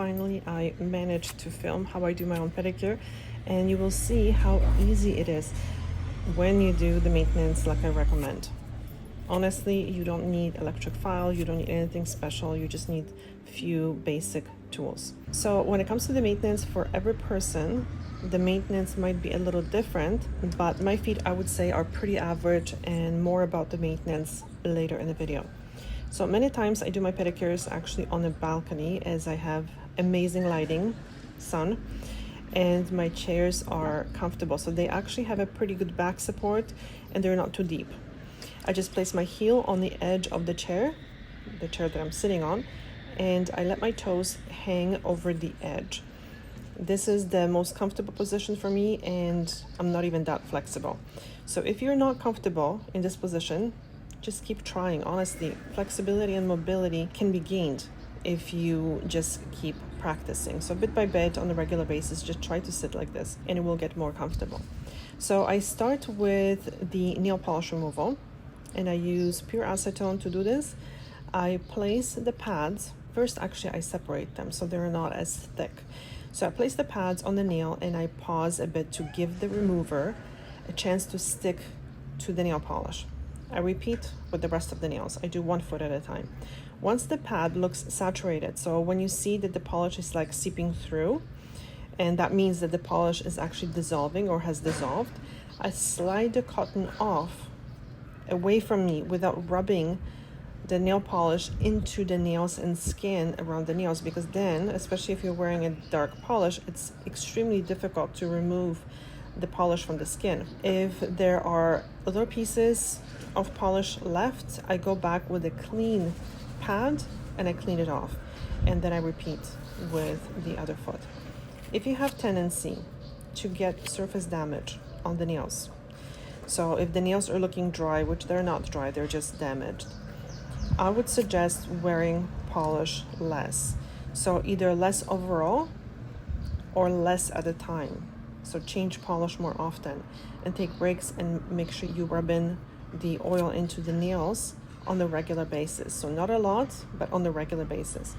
finally I managed to film how I do my own pedicure, and you will see how easy it is when you do the maintenance like I recommend. Honestly, you don't need electric file, you don't need anything special, you just need few basic tools. So when it comes to the maintenance, for every person, the maintenance might be a little different, but my feet, I would say, are pretty average, and more about the maintenance later in the video. So many times I do my pedicures actually on a balcony, as I have amazing lighting, sun, and my chairs are comfortable. So they actually have a pretty good back support and they're not too deep. I just place my heel on the edge of the chair that I'm sitting on, and I let my toes hang over the edge. This is the most comfortable position for me, and I'm not even that flexible. So if you're not comfortable in this position, just keep trying. Honestly, flexibility and mobility can be gained if you just keep practicing. So bit by bit, on a regular basis, just try to sit like this and it will get more comfortable. So I start with the nail polish removal, and I use pure acetone to do this. I place the pads. First, actually, I separate them so they're not as thick. So I place the pads on the nail and I pause a bit to give the remover a chance to stick to the nail polish. I repeat with the rest of the nails. I do 1 foot at a time. Once the pad looks saturated, so when you see that the polish is like seeping through, and that means that the polish is actually dissolving or has dissolved, I slide the cotton off away from me without rubbing the nail polish into the nails and skin around the nails, because then, especially if you're wearing a dark polish, it's extremely difficult to remove the polish from the skin. If there are other pieces of polish left, I go back with a clean pad and I clean it off, and then I repeat with the other foot. If you have tendency to get surface damage on the nails, so if the nails are looking dry, which they're not dry, they're just damaged, I would suggest wearing polish less. So either less overall or less at a time. So change polish more often and take breaks, and make sure you rub in the oil into the nails on a regular basis. So not a lot, but on a regular basis.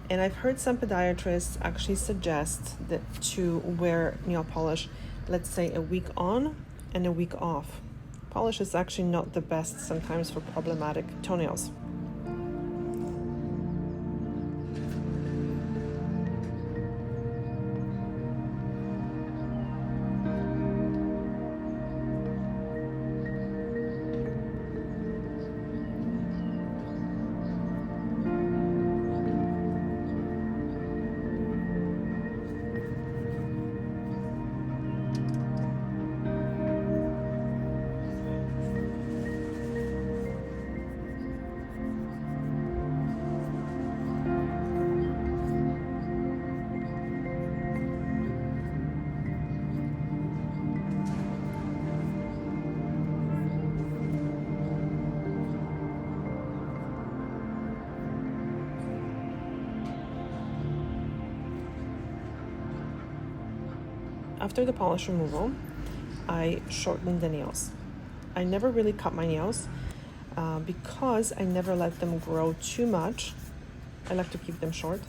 And I've heard some podiatrists actually suggest that to wear nail polish, let's say a week on and a week off. Polish is actually not the best sometimes for problematic toenails. After the polish removal, I shorten the nails. I never really cut my nails because I never let them grow too much. I like to keep them short,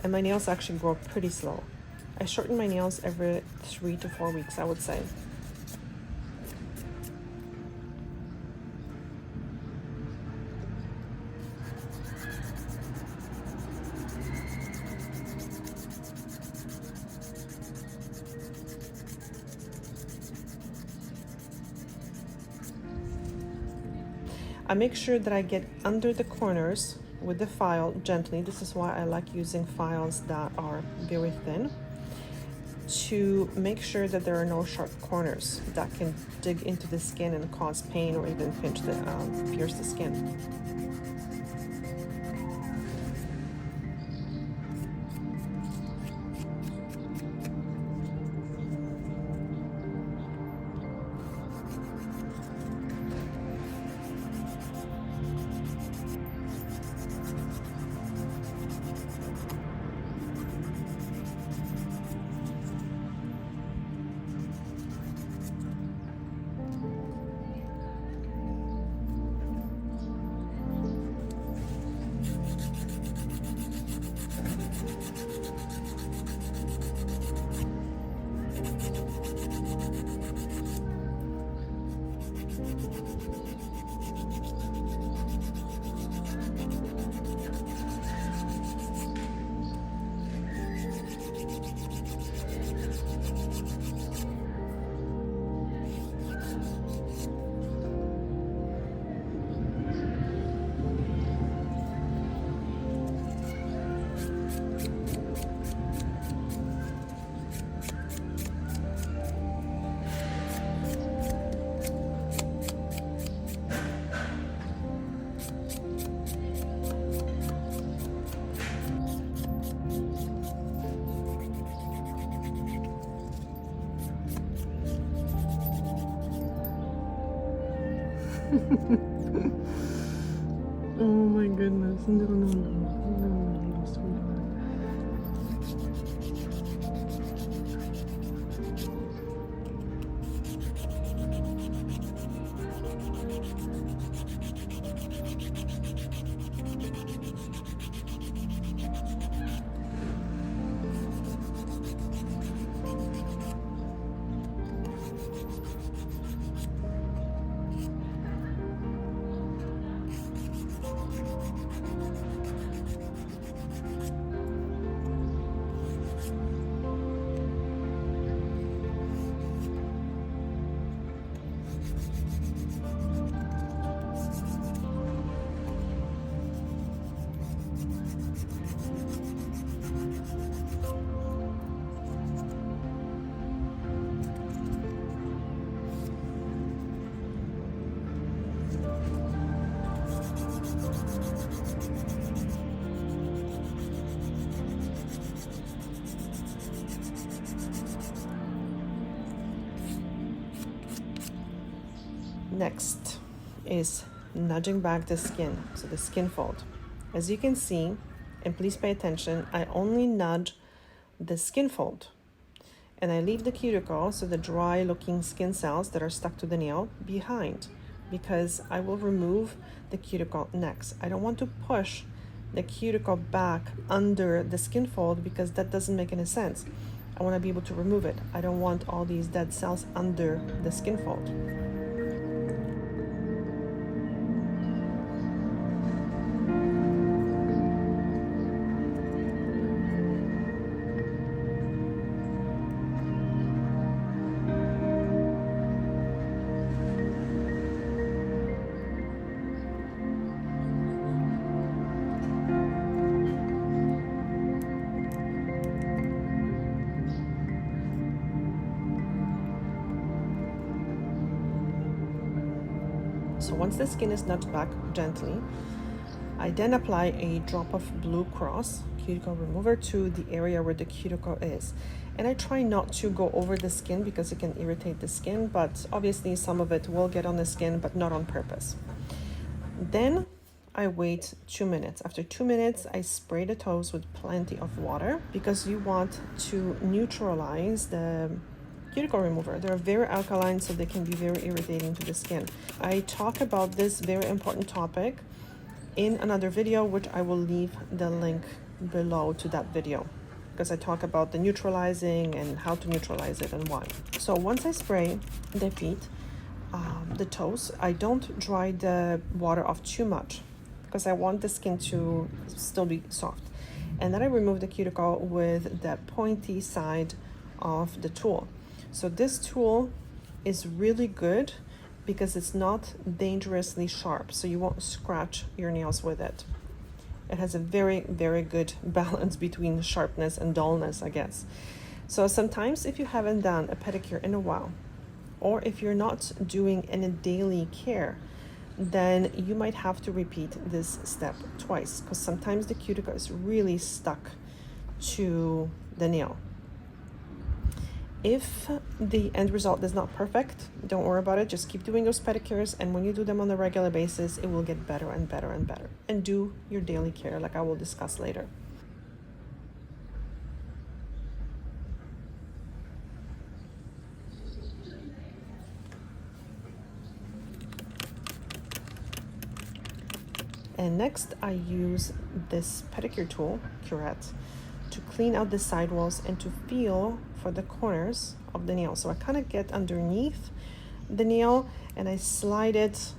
and my nails actually grow pretty slow. I shorten my nails every 3 to 4 weeks, I would say. I make sure that I get under the corners with the file gently. This is why I like using files that are very thin, to make sure that there are no sharp corners that can dig into the skin and cause pain or even pierce the skin. Oh my goodness. No, no, no. No, no, sweetheart. Next is nudging back the skin, so the skin fold. As you can see, and please pay attention, I only nudge the skin fold and I leave the cuticle, so the dry looking skin cells that are stuck to the nail, behind, because I will remove the cuticle next. I don't want to push the cuticle back under the skin fold because that doesn't make any sense. I want to be able to remove it. I don't want all these dead cells under the skin fold. So once the skin is nudged back gently, I then apply a drop of Blue Cross cuticle remover to the area where the cuticle is. And I try not to go over the skin because it can irritate the skin, but obviously some of it will get on the skin, but not on purpose. Then I wait 2 minutes. After 2 minutes, I spray the toes with plenty of water because you want to neutralize the cuticle remover. They're very alkaline, so they can be very irritating to the skin. I talk about this very important topic in another video, which I will leave the link below to that video, because I talk about the neutralizing and how to neutralize it and why. So once I spray the feet, the toes, I don't dry the water off too much because I want the skin to still be soft. And then I remove the cuticle with the pointy side of the tool. So this tool is really good because it's not dangerously sharp, so you won't scratch your nails with it. It has a very, very good balance between sharpness and dullness, I guess. So sometimes if you haven't done a pedicure in a while, or if you're not doing any daily care, then you might have to repeat this step twice because sometimes the cuticle is really stuck to the nail. If the end result is not perfect, don't worry about it. Just keep doing those pedicures, and when you do them on a regular basis, it will get better and better and better. And do your daily care, like I will discuss later. And next, I use this pedicure tool, Curette, to clean out the sidewalls and to feel for the corners of the nail. So I kind of get underneath the nail and I slide it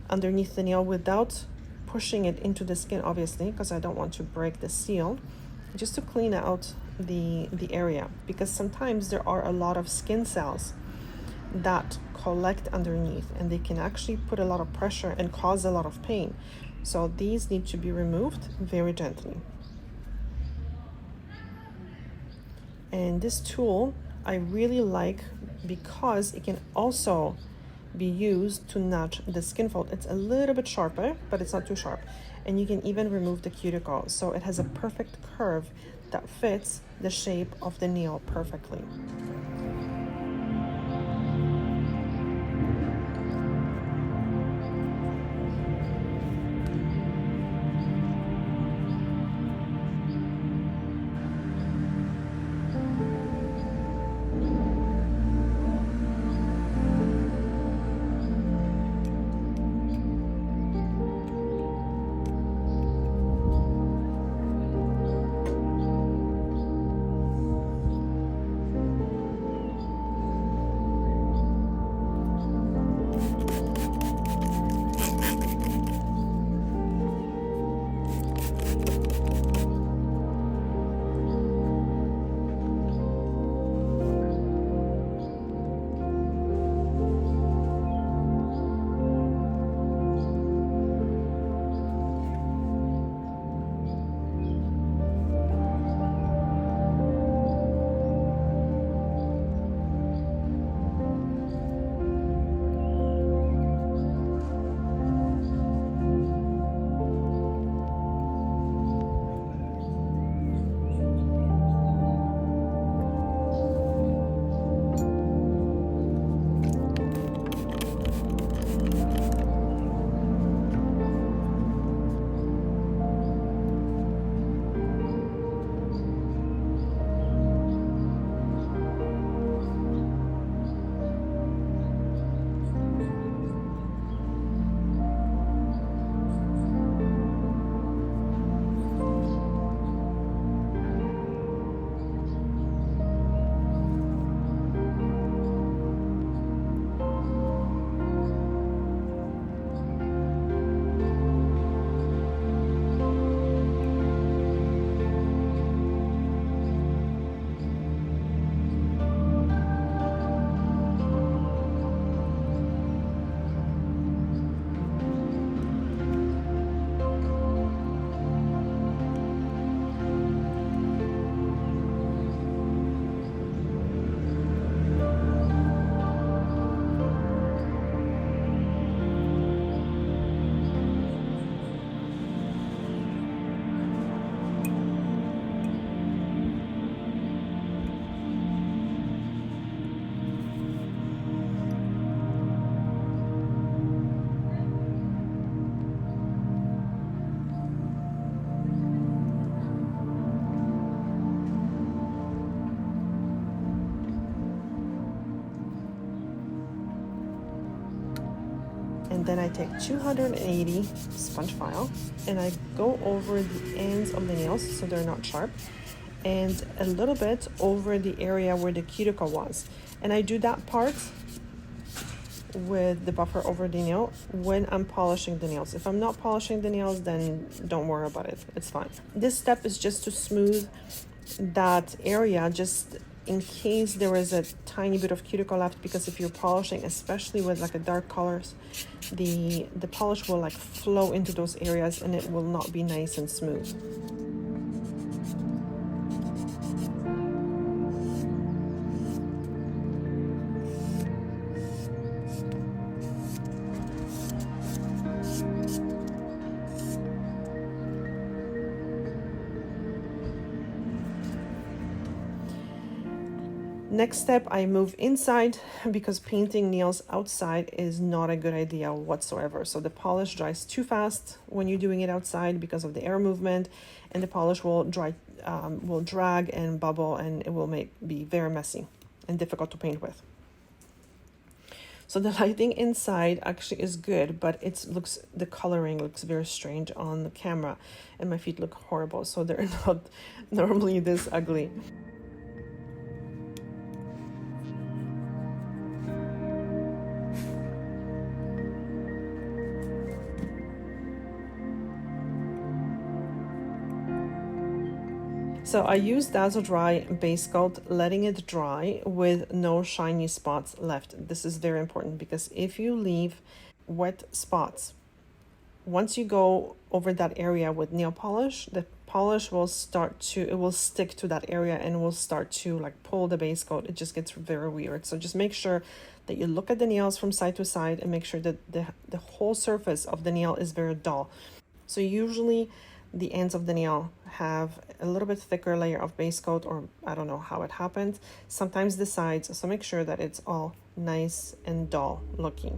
underneath the nail without pushing it into the skin, obviously, because I don't want to break the seal, just to clean out the area, because sometimes there are a lot of skin cells that collect underneath and they can actually put a lot of pressure and cause a lot of pain. So these need to be removed very gently. And this tool I really like because it can also be used to nudge the skin fold. It's a little bit sharper, but it's not too sharp. And you can even remove the cuticle. So it has a perfect curve that fits the shape of the nail perfectly. then I take 280 sponge file and I go over the ends of the nails so they're not sharp, and a little bit over the area where the cuticle was. And I do that part with the buffer over the nail when I'm polishing the nails. If I'm not polishing the nails, then don't worry about it, it's fine. This step is just to smooth that area, just in case there is a tiny bit of cuticle left, because if you're polishing, especially with like a dark colors, the polish will like flow into those areas and it will not be nice and smooth. Next step, I move inside because painting nails outside is not a good idea whatsoever. So the polish dries too fast when you're doing it outside because of the air movement, and the polish will drag and bubble, and it will be very messy and difficult to paint with. So the lighting inside actually is good, but the coloring looks very strange on the camera, and my feet look horrible, so they're not normally this ugly. So I use Dazzle Dry base coat, letting it dry with no shiny spots left. This is very important because if you leave wet spots, once you go over that area with nail polish, the polish will stick to that area and will start to like pull the base coat. It just gets very weird. So just make sure that you look at the nails from side to side and make sure that the whole surface of the nail is very dull. So usually the ends of the nail have a little bit thicker layer of base coat, or I don't know how it happens. Sometimes the sides, so make sure that it's all nice and dull looking.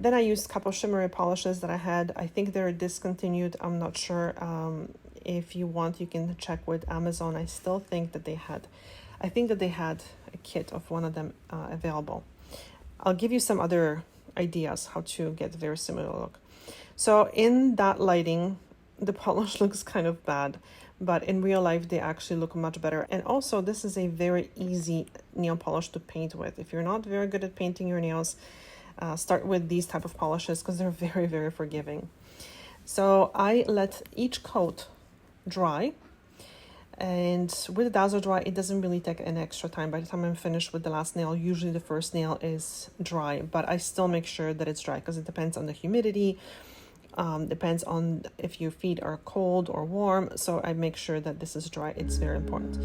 Then I used a couple shimmery polishes that I had. I think they're discontinued. I'm not sure. If you want, you can check with Amazon. I think that they had a kit of one of them available. I'll give you some other ideas how to get a very similar look. So in that lighting, the polish looks kind of bad, but in real life, they actually look much better. And also, this is a very easy nail polish to paint with. If you're not very good at painting your nails, start with these type of polishes because they're very, very forgiving. So I let each coat dry, and with the Dazzle Dry, it doesn't really take an extra time. By the time I'm finished with the last nail, usually the first nail is dry, but I still make sure that it's dry because it depends on the humidity, depends on if your feet are cold or warm. So I make sure that this is dry. It's very important.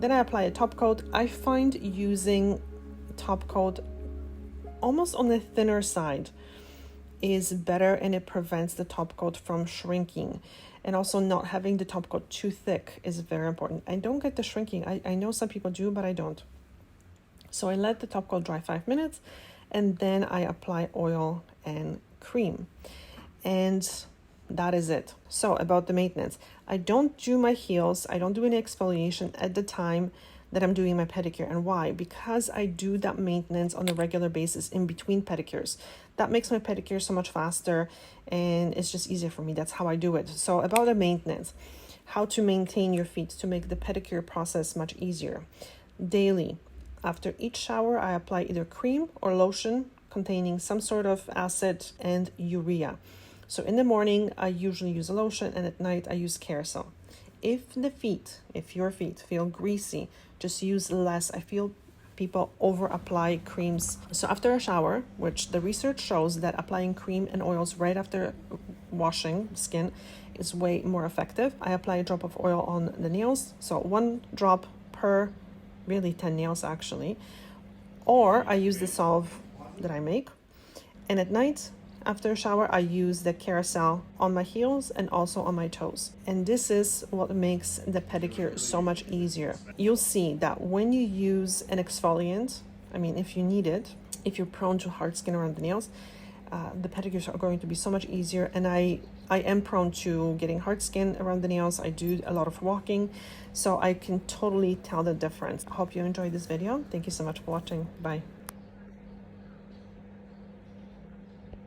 Then I apply a top coat. I find using top coat almost on the thinner side is better, and it prevents the top coat from shrinking. And also not having the top coat too thick is very important. I don't get the shrinking. I know some people do, but I don't. So I let the top coat dry 5 minutes, and then I apply oil and cream. And that is it. So about the maintenance, I don't do my heels. I don't do any exfoliation at the time that I'm doing my pedicure. And why? Because I do that maintenance on a regular basis in between pedicures. That makes my pedicure so much faster, and it's just easier for me. That's how I do it. So about the maintenance, how to maintain your feet to make the pedicure process much easier. Daily, after each shower, I apply either cream or lotion containing some sort of acid and urea. So in the morning, I usually use a lotion, and at night I use Cuticle. If your feet feel greasy, just use less. I feel people over apply creams. So after a shower, which the research shows that applying cream and oils right after washing skin is way more effective, I apply a drop of oil on the nails. So 1 drop per really 10 nails actually. Or I use the salve that I make. And at night, after a shower, I use the Cuticle on my heels and also on my toes. And this is what makes the pedicure so much easier. You'll see that when you use an exfoliant, I mean, if you need it, if you're prone to hard skin around the nails, the pedicures are going to be so much easier. And I am prone to getting hard skin around the nails. I do a lot of walking, so I can totally tell the difference. I hope you enjoyed this video. Thank you so much for watching. Bye.